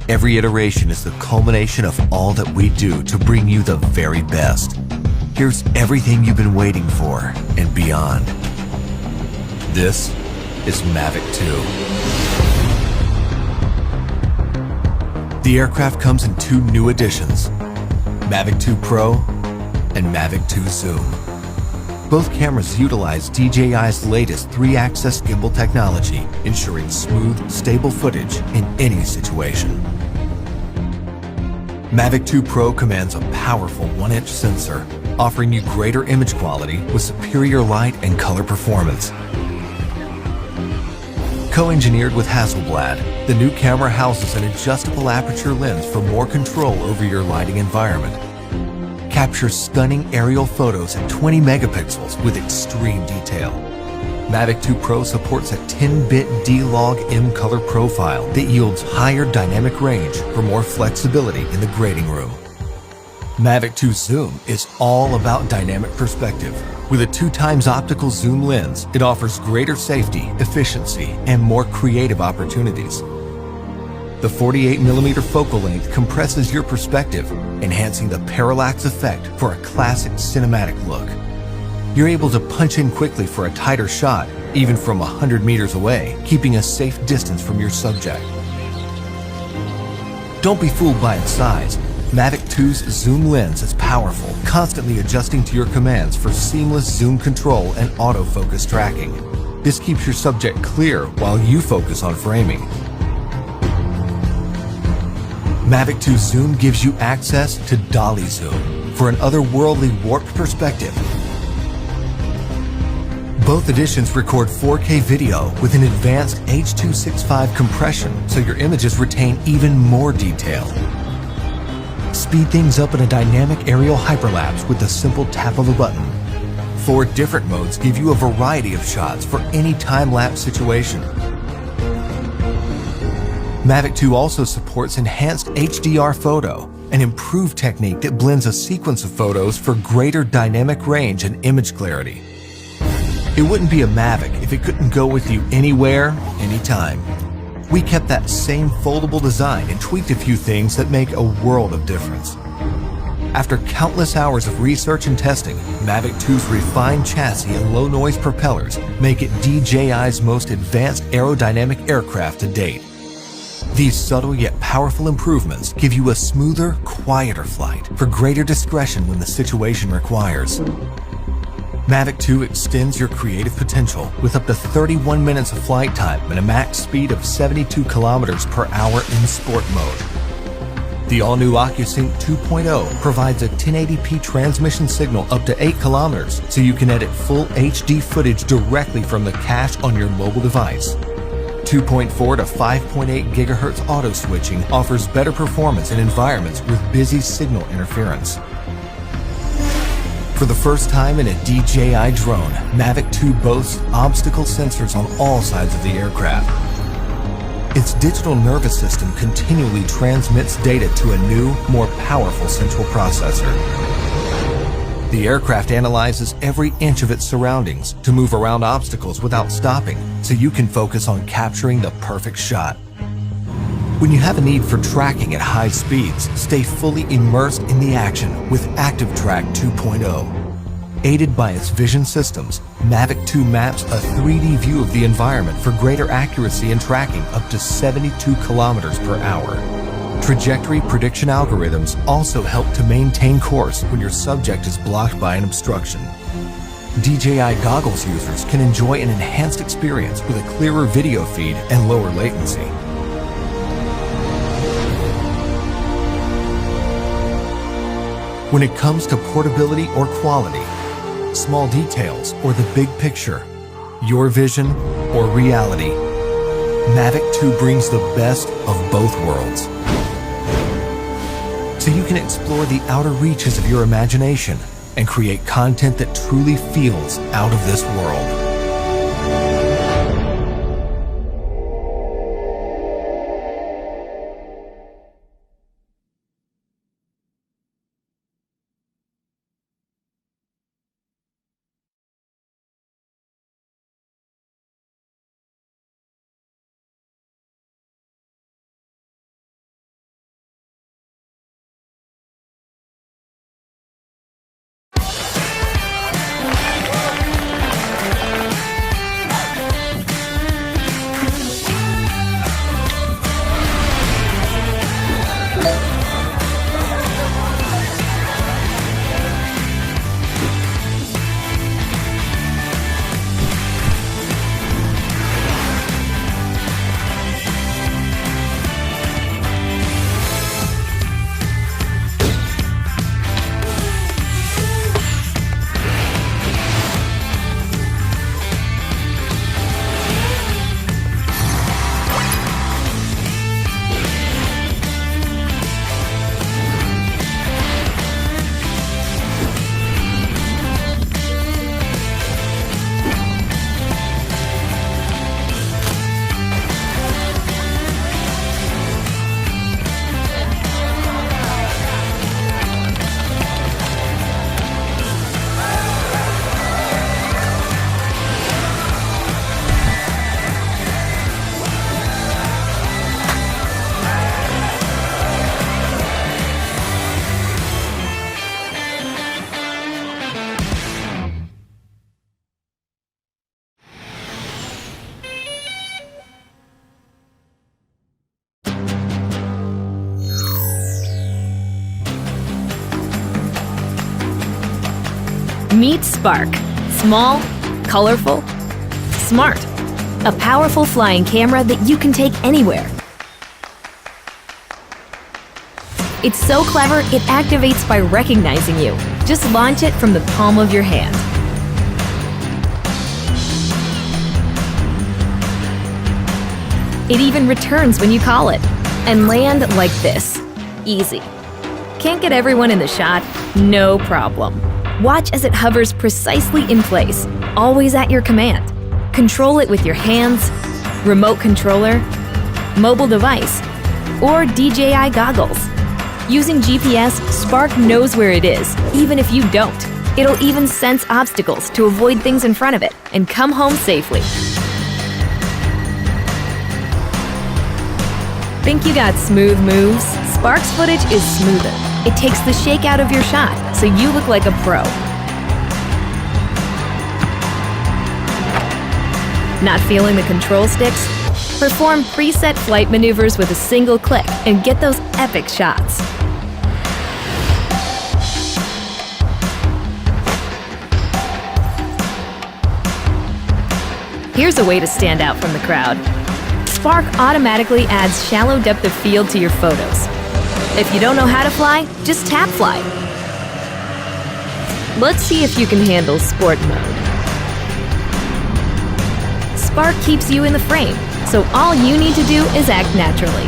Every iteration is the culmination of all that we do to bring you the very best. Here's everything you've been waiting for and beyond. This is Mavic 2. The aircraft comes in two new editions, Mavic 2 Pro and Mavic 2 Zoom. Both cameras utilize DJI's latest 3-axis gimbal technology, ensuring smooth, stable footage in any situation. Mavic 2 Pro commands a powerful 1-inch sensor, offering you greater image quality with superior light and color performance. Co-engineered with Hasselblad, the new camera houses an adjustable aperture lens for more control over your lighting environment. Capture stunning aerial photos at 20 megapixels with extreme detail. Mavic 2 Pro supports a 10-bit D-Log M color profile that yields higher dynamic range for more flexibility in the grading room. Mavic 2 Zoom is all about dynamic perspective. With a 2x optical zoom lens, it offers greater safety, efficiency, and more creative opportunities. The 48mm focal length compresses your perspective, enhancing the parallax effect for a classic cinematic look. You're able to punch in quickly for a tighter shot, even from 100 meters away, keeping a safe distance from your subject. Don't be fooled by its size. Mavic 2's zoom lens is powerful, constantly adjusting to your commands for seamless zoom control and autofocus tracking. This keeps your subject clear while you focus on framing. Mavic 2 Zoom gives you access to dolly zoom for an otherworldly warped perspective. Both editions record 4K video with an advanced H.265 compression, so your images retain even more detail. Speed things up in a dynamic aerial hyperlapse with the simple tap of a button. 4 different modes give you a variety of shots for any time-lapse situation. Mavic 2 also supports enhanced HDR photo, an improved technique that blends a sequence of photos for greater dynamic range and image clarity. It wouldn't be a Mavic if it couldn't go with you anywhere, anytime. We kept that same foldable design and tweaked a few things that make a world of difference. After countless hours of research and testing, Mavic 2's refined chassis and low-noise propellers make it DJI's most advanced aerodynamic aircraft to date. These subtle yet powerful improvements give you a smoother, quieter flight for greater discretion when the situation requires. Mavic 2 extends your creative potential with up to 31 minutes of flight time and a max speed of 72 kilometers per hour in sport mode. The all-new OcuSync 2.0 provides a 1080p transmission signal up to 8 kilometers, so you can edit full HD footage directly from the cache on your mobile device. 2.4 to 5.8 GHz auto switching offers better performance in environments with busy signal interference. For the first time in a DJI drone, Mavic 2 boasts obstacle sensors on all sides of the aircraft. Its digital nervous system continually transmits data to a new, more powerful central processor. The aircraft analyzes every inch of its surroundings to move around obstacles without stopping, so you can focus on capturing the perfect shot. When you have a need for tracking at high speeds, stay fully immersed in the action with ActiveTrack 2.0. Aided by its vision systems, Mavic 2 maps a 3D view of the environment for greater accuracy in tracking up to 72 kilometers per hour. Trajectory prediction algorithms also help to maintain course when your subject is blocked by an obstruction. DJI goggles users can enjoy an enhanced experience with a clearer video feed and lower latency. When it comes to portability or quality, small details or the big picture, your vision or reality, Mavic 2 brings the best of both worlds. So you can explore the outer reaches of your imagination and create content that truly feels out of this world. Meet Spark. Small, colorful, smart. A powerful flying camera that you can take anywhere. It's so clever, it activates by recognizing you. Just launch it from the palm of your hand. It even returns when you call it. And land like this. Easy. Can't get everyone in the shot? No problem. Watch as it hovers precisely in place, always at your command. Control it with your hands, remote controller, mobile device, or DJI goggles. Using GPS, Spark knows where it is, even if you don't. It'll even sense obstacles to avoid things in front of it and come home safely. Think you got smooth moves? Spark's footage is smoother. It takes the shake out of your shot, so you look like a pro. Not feeling the control sticks? Perform preset flight maneuvers with a single click and get those epic shots. Here's a way to stand out from the crowd. Spark automatically adds shallow depth of field to your photos. If you don't know how to fly, just tap fly. Let's see if you can handle sport mode. Spark keeps you in the frame, so all you need to do is act naturally.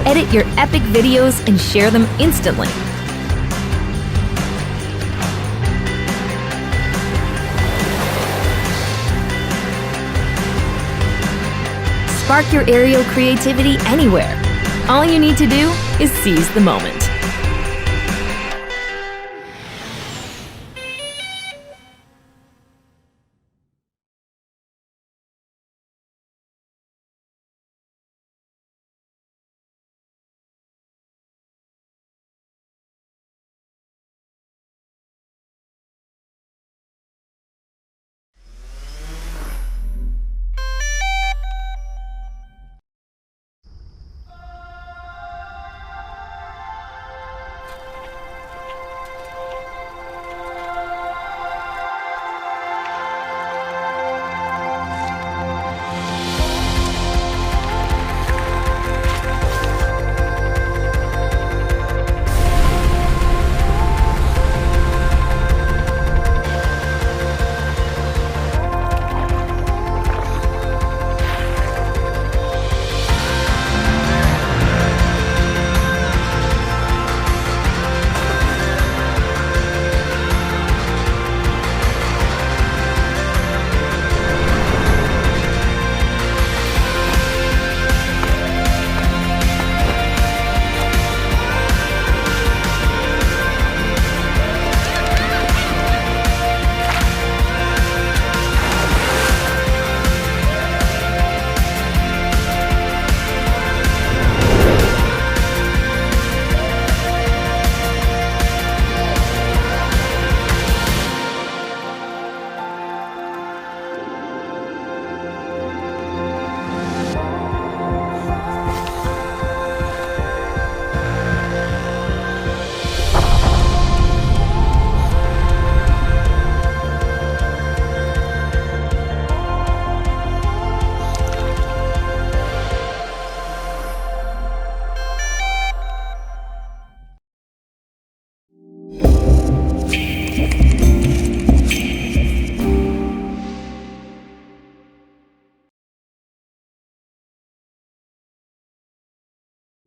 Edit your epic videos and share them instantly. Spark your aerial creativity anywhere. All you need to do is seize the moment.